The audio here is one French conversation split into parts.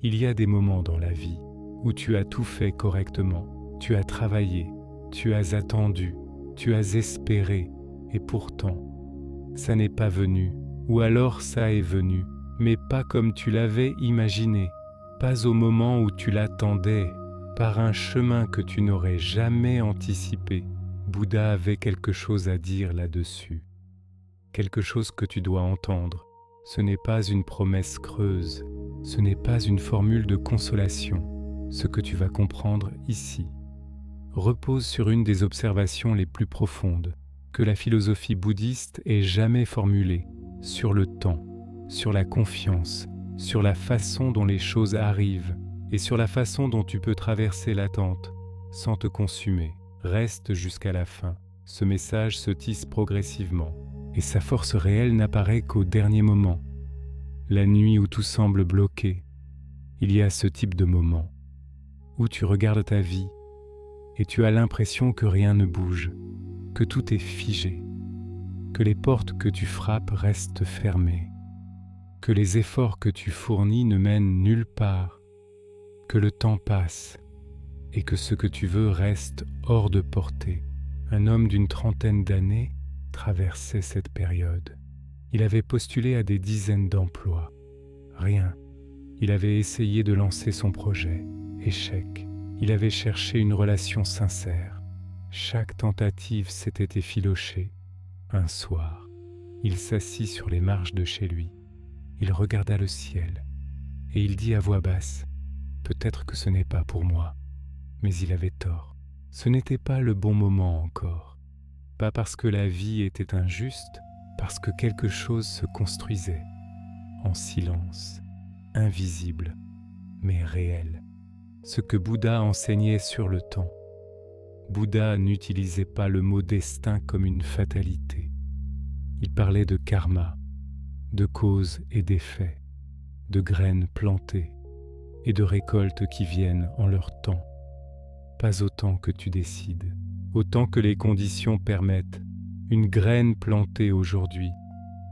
Il y a des moments dans la vie où tu as tout fait correctement, tu as travaillé, tu as attendu, tu as espéré, et pourtant, ça n'est pas venu, ou alors ça est venu, mais pas comme tu l'avais imaginé, pas au moment où tu l'attendais, par un chemin que tu n'aurais jamais anticipé. Bouddha avait quelque chose à dire là-dessus, quelque chose que tu dois entendre. Ce n'est pas une promesse creuse, ce n'est pas une formule de consolation. Ce que tu vas comprendre ici repose sur une des observations les plus profondes que la philosophie bouddhiste ait jamais formulées, sur le temps, sur la confiance, sur la façon dont les choses arrivent et sur la façon dont tu peux traverser l'attente sans te consumer. Reste jusqu'à la fin. Ce message se tisse progressivement et sa force réelle n'apparaît qu'au dernier moment. La nuit où tout semble bloqué, il y a ce type de moment où tu regardes ta vie et tu as l'impression que rien ne bouge, que tout est figé, que les portes que tu frappes restent fermées, que les efforts que tu fournis ne mènent nulle part, que le temps passe et que ce que tu veux reste hors de portée. Un homme d'une trentaine d'années traversait cette période. Il avait postulé à des dizaines d'emplois. Rien. Il avait essayé de lancer son projet. Échec. Il avait cherché une relation sincère. Chaque tentative s'était effilochée. Un soir, il s'assit sur les marches de chez lui. Il regarda le ciel et il dit à voix basse : « Peut-être que ce n'est pas pour moi. » Mais il avait tort. Ce n'était pas le bon moment encore. Pas parce que la vie était injuste, parce que quelque chose se construisait, en silence, invisible, mais réel. Ce que Bouddha enseignait sur le temps. Bouddha n'utilisait pas le mot destin comme une fatalité. Il parlait de karma, de causes et d'effets, de graines plantées et de récoltes qui viennent en leur temps. Pas autant que tu décides, autant que les conditions permettent. Une graine plantée aujourd'hui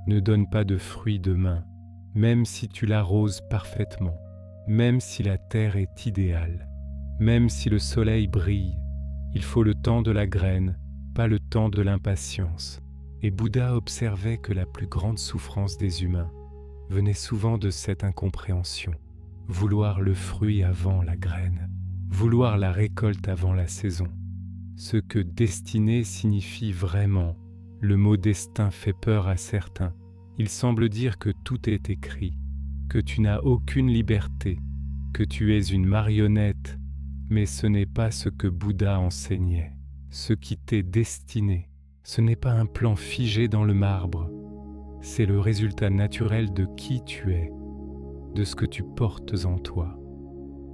ne donne pas de fruits demain, même si tu l'arroses parfaitement, même si la terre est idéale, même si le soleil brille. Il faut le temps de la graine, pas le temps de l'impatience. Et Bouddha observait que la plus grande souffrance des humains venait souvent de cette incompréhension. Vouloir le fruit avant la graine, vouloir la récolte avant la saison. Ce que destiné signifie vraiment. Le mot destin fait peur à certains. Il semble dire que tout est écrit, que tu n'as aucune liberté, que tu es une marionnette, mais ce n'est pas ce que Bouddha enseignait. Ce qui t'est destiné, ce n'est pas un plan figé dans le marbre, c'est le résultat naturel de qui tu es, de ce que tu portes en toi,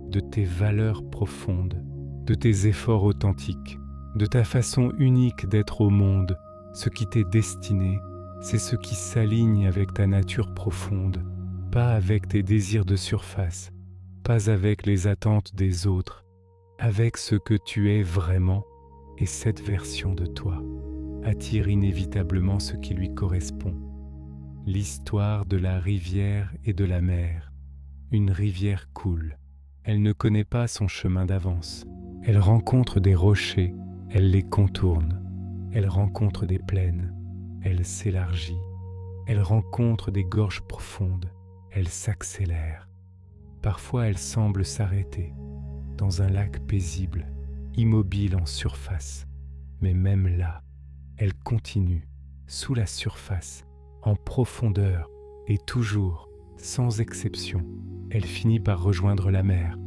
de tes valeurs profondes, de tes efforts authentiques, de ta façon unique d'être au monde. Ce qui t'est destiné, c'est ce qui s'aligne avec ta nature profonde, pas avec tes désirs de surface, pas avec les attentes des autres, avec ce que tu es vraiment, et cette version de toi attire inévitablement ce qui lui correspond. L'histoire de la rivière et de la mer. Une rivière coule. Elle ne connaît pas son chemin d'avance. Elle rencontre des rochers, elle les contourne. Elle rencontre des plaines, elle s'élargit. Elle rencontre des gorges profondes, elle s'accélère. Parfois elle semble s'arrêter, dans un lac paisible, immobile en surface. Mais même là, elle continue, sous la surface, en profondeur, et toujours, sans exception, elle finit par rejoindre la mer.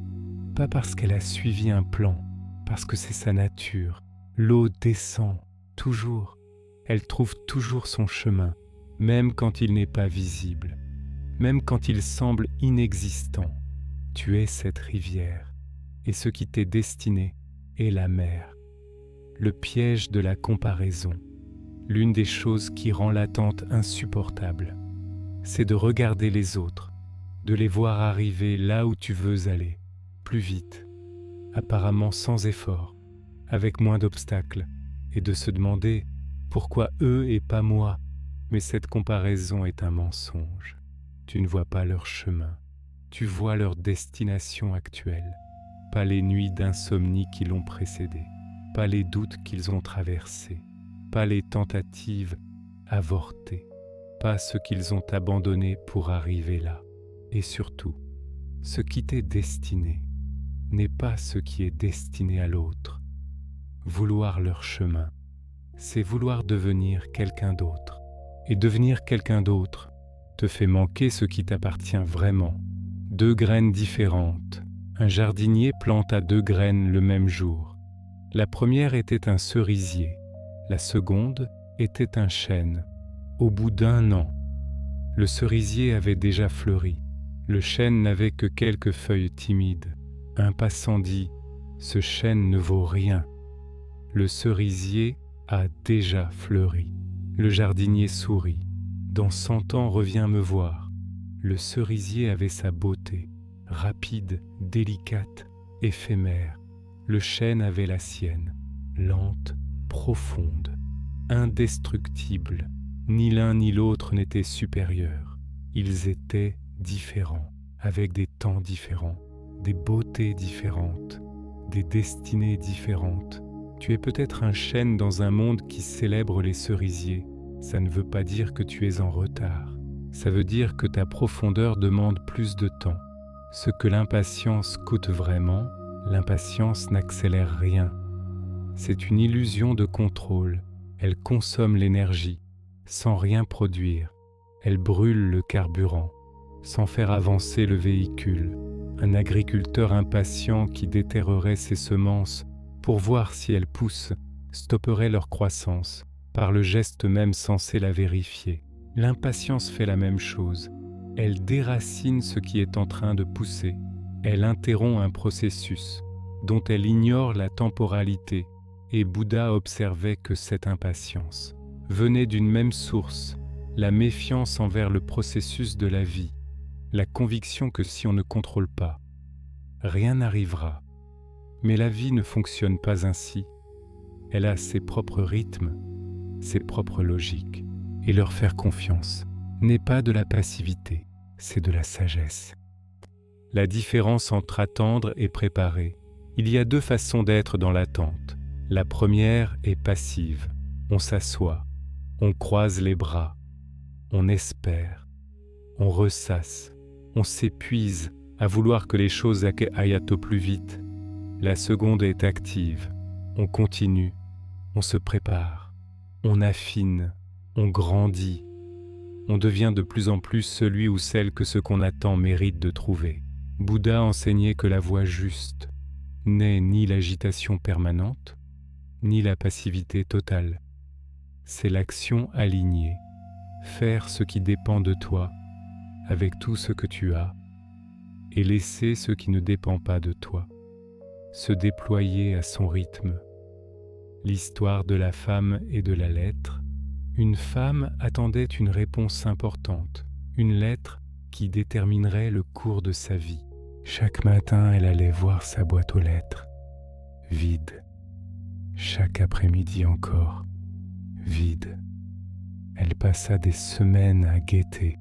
Pas parce qu'elle a suivi un plan, parce que c'est sa nature. L'eau descend, toujours. Elle trouve toujours son chemin, même quand il n'est pas visible, même quand il semble inexistant. Tu es cette rivière, et ce qui t'est destiné est la mer. Le piège de la comparaison, l'une des choses qui rend l'attente insupportable, c'est de regarder les autres, de les voir arriver là où tu veux aller, plus vite, apparemment sans effort, avec moins d'obstacles, et de se demander pourquoi eux et pas moi. Mais cette comparaison est un mensonge. Tu ne vois pas leur chemin, Tu vois leur destination actuelle, pas les nuits d'insomnie qui l'ont précédée, pas les doutes qu'ils ont traversés, pas les tentatives avortées, pas ce qu'ils ont abandonné pour arriver là. Et surtout, ce qui t'est destiné n'est pas ce qui est destiné à l'autre. Vouloir leur chemin, c'est vouloir devenir quelqu'un d'autre. Et devenir quelqu'un d'autre te fait manquer ce qui t'appartient vraiment. 2 graines différentes. Un jardinier planta 2 graines le même jour. La première était un cerisier, la seconde était un chêne. Au bout d'1 an, le cerisier avait déjà fleuri. Le chêne n'avait que quelques feuilles timides. Un passant dit « Ce chêne ne vaut rien ». Le cerisier a déjà fleuri. Le jardinier sourit. « Dans 100 ans, reviens me voir ». Le cerisier avait sa beauté, rapide, délicate, éphémère. Le chêne avait la sienne, lente, profonde, indestructible. Ni l'un ni l'autre n'étaient supérieurs. Ils étaient différents, avec des temps différents, des beautés différentes, des destinées différentes. Tu es peut-être un chêne dans un monde qui célèbre les cerisiers. Ça ne veut pas dire que tu es en retard. Ça veut dire que ta profondeur demande plus de temps. Ce que l'impatience coûte vraiment, l'impatience n'accélère rien. C'est une illusion de contrôle. Elle consomme l'énergie, sans rien produire. Elle brûle le carburant, sans faire avancer le véhicule. Un agriculteur impatient qui déterrerait ses semences pour voir si elles poussent, stopperait leur croissance, par le geste même censé la vérifier. L'impatience fait la même chose. Elle déracine ce qui est en train de pousser. Elle interrompt un processus dont elle ignore la temporalité, et Bouddha observait que cette impatience venait d'une même source, la méfiance envers le processus de la vie, la conviction que si on ne contrôle pas, rien n'arrivera. Mais la vie ne fonctionne pas ainsi. Elle a ses propres rythmes, ses propres logiques, et leur faire confiance n'est pas de la passivité, c'est de la sagesse. La différence entre attendre et préparer. Il y a 2 façons d'être dans l'attente. La première est passive. On s'assoit, on croise les bras, on espère, on ressasse, on s'épuise à vouloir que les choses aillent au plus vite. La seconde est active. On continue, on se prépare, on affine, on grandit. On devient de plus en plus celui ou celle que ce qu'on attend mérite de trouver. Bouddha enseignait que la voie juste n'est ni l'agitation permanente, ni la passivité totale. C'est l'action alignée, faire ce qui dépend de toi, avec tout ce que tu as, et laisser ce qui ne dépend pas de toi, se déployer à son rythme. L'histoire de la femme et de la lettre. Une femme attendait une réponse importante, une lettre qui déterminerait le cours de sa vie. Chaque matin, elle allait voir sa boîte aux lettres, vide. Chaque après-midi encore, vide. Elle passa des semaines à guetter,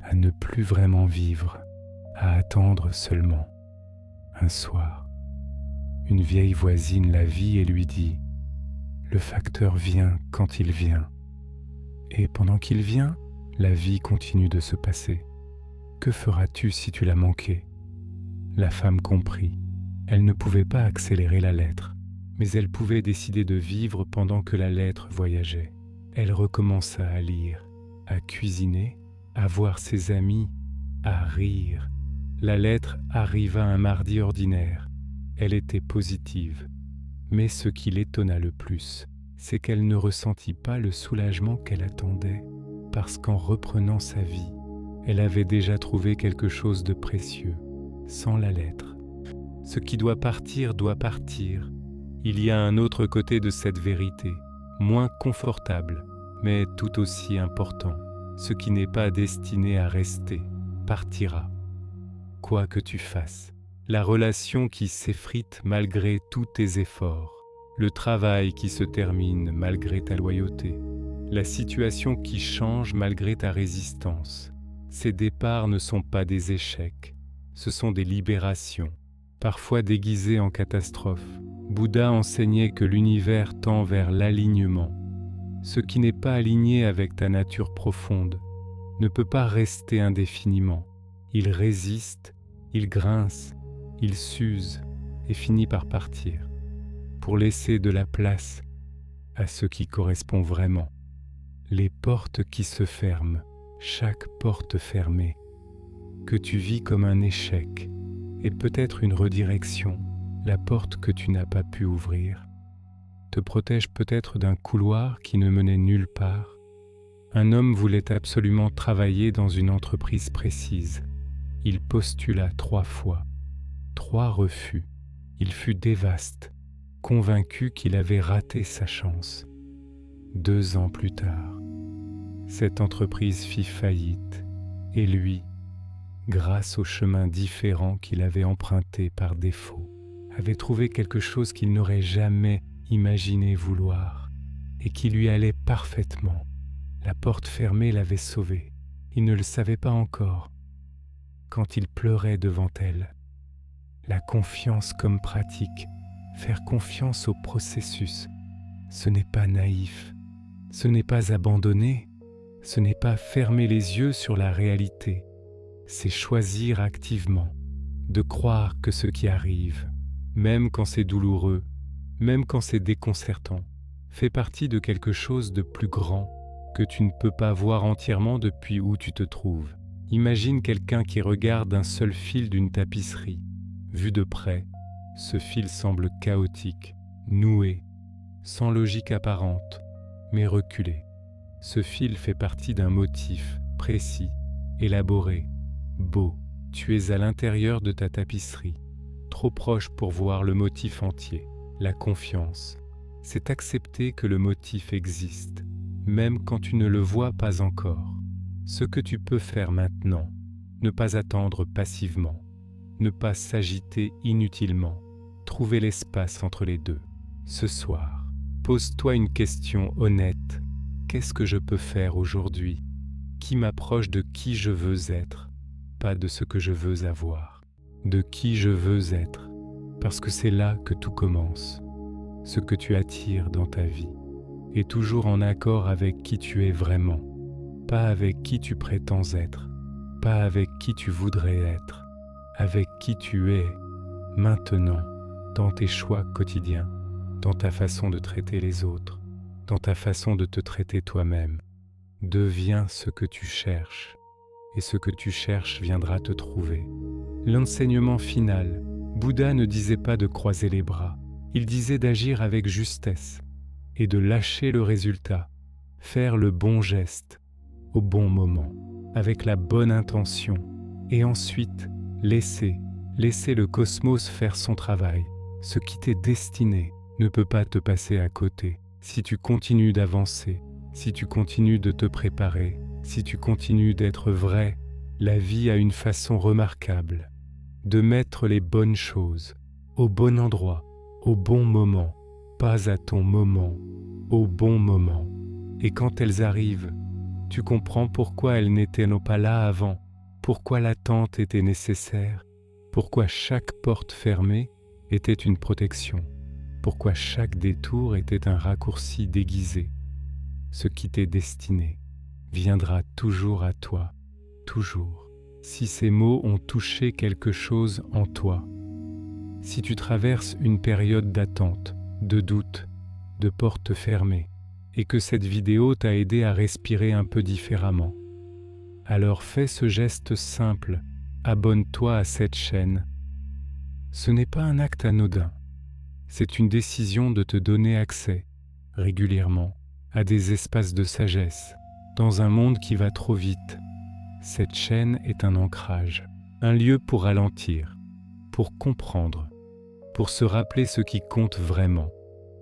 à ne plus vraiment vivre, à attendre seulement. Un soir, une vieille voisine la vit et lui dit « Le facteur vient quand il vient. Et pendant qu'il vient, la vie continue de se passer. Que feras-tu si tu l'as manqué ?» La femme comprit. Elle ne pouvait pas accélérer la lettre, mais elle pouvait décider de vivre pendant que la lettre voyageait. Elle recommença à lire, à cuisiner, à voir ses amis, à rire. La lettre arriva un mardi ordinaire. Elle était positive. Mais ce qui l'étonna le plus, c'est qu'elle ne ressentit pas le soulagement qu'elle attendait, parce qu'en reprenant sa vie, elle avait déjà trouvé quelque chose de précieux, sans la lettre. Ce qui doit partir doit partir. Il y a un autre côté de cette vérité, moins confortable, mais tout aussi important. Ce qui n'est pas destiné à rester, partira. Quoi que tu fasses, la relation qui s'effrite malgré tous tes efforts, le travail qui se termine malgré ta loyauté, la situation qui change malgré ta résistance. Ces départs ne sont pas des échecs, Ce sont des libérations, parfois déguisées en catastrophes. Bouddha enseignait que l'univers tend vers l'alignement. Ce qui n'est pas aligné avec ta nature profonde ne peut pas rester indéfiniment. Il résiste, il grince, il s'use et finit par partir, pour laisser de la place à ce qui correspond vraiment. Les portes qui se ferment, chaque porte fermée, que tu vis comme un échec, et peut-être une redirection, la porte que tu n'as pas pu ouvrir, te protège peut-être d'un couloir qui ne menait nulle part. Un homme voulait absolument travailler dans une entreprise précise. Il postula 3 fois, 3 refus. Il fut dévaste, convaincu qu'il avait raté sa chance. 2 ans plus tard, cette entreprise fit faillite et lui, grâce au chemin différent qu'il avait emprunté par défaut, avait trouvé quelque chose qu'il n'aurait jamais imaginé vouloir et qui lui allait parfaitement. La porte fermée l'avait sauvé. Il ne le savait pas encore. Quand il pleurait devant elle, la confiance comme pratique, faire confiance au processus, ce n'est pas naïf, ce n'est pas abandonner, ce n'est pas fermer les yeux sur la réalité, c'est choisir activement de croire que ce qui arrive, même quand c'est douloureux, même quand c'est déconcertant, fait partie de quelque chose de plus grand que tu ne peux pas voir entièrement depuis où tu te trouves. Imagine quelqu'un qui regarde un seul fil d'une tapisserie. Vu de près, ce fil semble chaotique, noué, sans logique apparente, mais reculé. Ce fil fait partie d'un motif précis, élaboré, beau. Tu es à l'intérieur de ta tapisserie, trop proche pour voir le motif entier. La confiance, c'est accepter que le motif existe, même quand tu ne le vois pas encore. Ce que tu peux faire maintenant, ne pas attendre passivement, ne pas s'agiter inutilement, trouver l'espace entre les deux. Ce soir, pose-toi une question honnête. Qu'est-ce que je peux faire aujourd'hui qui m'approche de qui je veux être, pas de ce que je veux avoir, de qui je veux être, parce que c'est là que tout commence. Ce que tu attires dans ta vie est toujours en accord avec qui tu es vraiment, pas avec qui tu prétends être, pas avec qui tu voudrais être, avec qui tu es maintenant, dans tes choix quotidiens, dans ta façon de traiter les autres, dans ta façon de te traiter toi-même. Deviens ce que tu cherches, et ce que tu cherches viendra te trouver. L'enseignement final, Bouddha ne disait pas de croiser les bras, il disait d'agir avec justesse et de lâcher le résultat, faire le bon geste au bon moment, avec la bonne intention, et ensuite laisser le cosmos faire son travail. Ce qui t'est destiné ne peut pas te passer à côté. Si tu continues d'avancer, si tu continues de te préparer, si tu continues d'être vrai, la vie a une façon remarquable de mettre les bonnes choses au bon endroit, au bon moment, pas à ton moment, au bon moment. Et quand elles arrivent, tu comprends pourquoi elles n'étaient pas là avant, pourquoi l'attente était nécessaire, pourquoi chaque porte fermée était une protection, pourquoi chaque détour était un raccourci déguisé. Ce qui t'est destiné viendra toujours à toi, toujours. Si ces mots ont touché quelque chose en toi, si tu traverses une période d'attente, de doute, de porte fermée, et que cette vidéo t'a aidé à respirer un peu différemment, alors fais ce geste simple, abonne-toi à cette chaîne. Ce n'est pas un acte anodin, c'est une décision de te donner accès, régulièrement, à des espaces de sagesse, dans un monde qui va trop vite. Cette chaîne est un ancrage, un lieu pour ralentir, pour comprendre, pour se rappeler ce qui compte vraiment.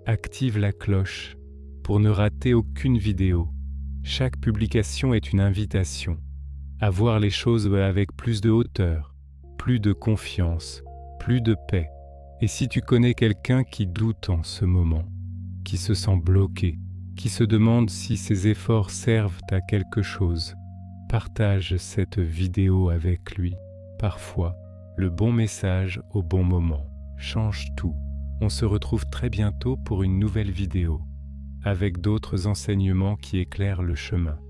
Active la cloche pour ne rater aucune vidéo. Chaque publication est une invitation à voir les choses avec plus de hauteur, plus de confiance, plus de paix. Et si tu connais quelqu'un qui doute en ce moment, qui se sent bloqué, qui se demande si ses efforts servent à quelque chose, partage cette vidéo avec lui. Parfois, Le bon message au bon moment change tout. On se retrouve très bientôt pour une nouvelle vidéo, avec d'autres enseignements qui éclairent le chemin.